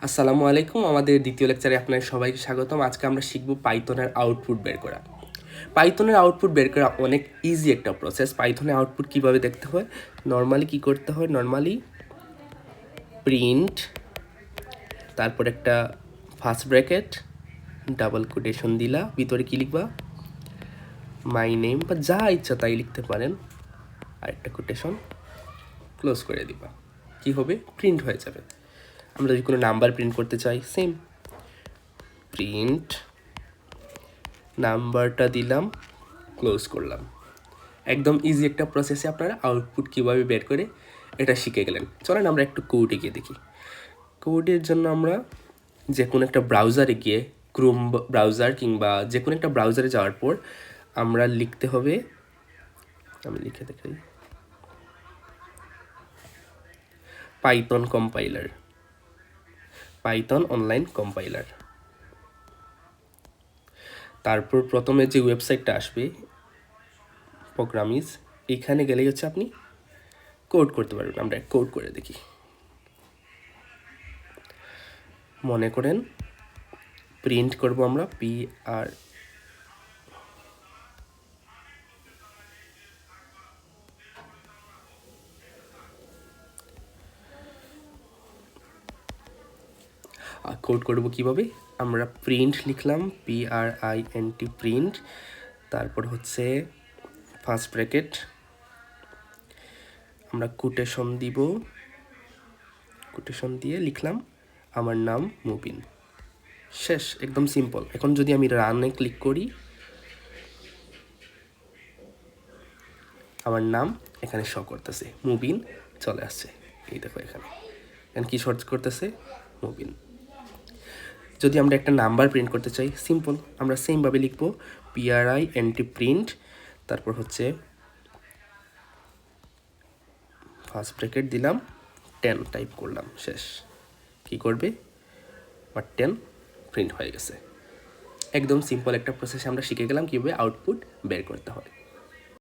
আসসালামু আলাইকুম। আমাদের দ্বিতীয় লেকচারে আপনাদের সবাইকে স্বাগতম। আজকে আমরা শিখব পাইথনের আউটপুট বের করা। পাইথনের আউটপুট বের করা অনেক ইজি একটা প্রসেস। পাইথনের আউটপুট কিভাবে দেখতে হয়, নর্মালি কি করতে হয়, নর্মালি প্রিন্ট, তারপর একটা ফার্স্ট ব্র্যাকেট, ডাবল কোটেশন দিলা, ভিতরে কি লিখবা, মাই নেম বা যা ইচ্ছা তাই লিখতে পারেন, আর একটা কোটেশন ক্লোজ করে দিবা। কি হবে, প্রিন্ট হয়ে যাবে। আমরা যদি কোনো নাম্বার প্রিন্ট করতে চাই, সেম প্রিন্ট নাম্বারটা দিলাম, ক্লোজ করলাম। একদম ইজি একটা প্রসেসে আপনারা আউটপুট কীভাবে বের করে এটা শিখে গেলেন। চলেন আমরা একটু কোডে গিয়ে দেখি। কোডের জন্য আমরা যে কোনো একটা ব্রাউজারে গিয়ে, ক্রোম ব্রাউজার কিংবা যে কোনো একটা ব্রাউজারে যাওয়ার পর আমরা লিখতে হবে, আমি লিখে দেখাই, Python compiler, Python online compiler. তারপর প্রথমে যে ওয়েবসাইটটা আসবে প্রোগ্রামিজ, এখানে গেলেই হচ্ছে আপনি কোড করতে পারবেন। আমরা কোড করে দেখি। মনে করেন প্রিন্ট করব আমরা PR, কোড করব কিভাবে, আমরা প্রিন্ট লিখলাম PRINT প্রিন্ট, তারপর হচ্ছে ফার্স্ট ব্র্যাকেট, আমরা কোটেশন দিব, কোটেশন দিয়ে লিখলাম আমার নাম মুবিন। শেষ, একদম সিম্পল। এখন যদি আমি রানে ক্লিক করি, আমার নাম এখানে শো করতেছে, মুবিন চলে আসছে। এই দেখো এখানে কি সার্চ করতেছে, মুবিন। যদি আমরা একটা নাম্বার প্রিন্ট করতে চাই, সিম্পল, আমরা সেমভাবে লিখব PRINT প্রিন্ট, তারপর হচ্ছে ফার্স্ট ব্র্যাকেট দিলাম, 10 টাইপ করলাম, শেষ। কি করবে, বা 10 প্রিন্ট হয়ে গেছে। একদম সিম্পল একটা প্রসেস আমরা শিখে গেলাম কীভাবে আউটপুট বের করতে হয়।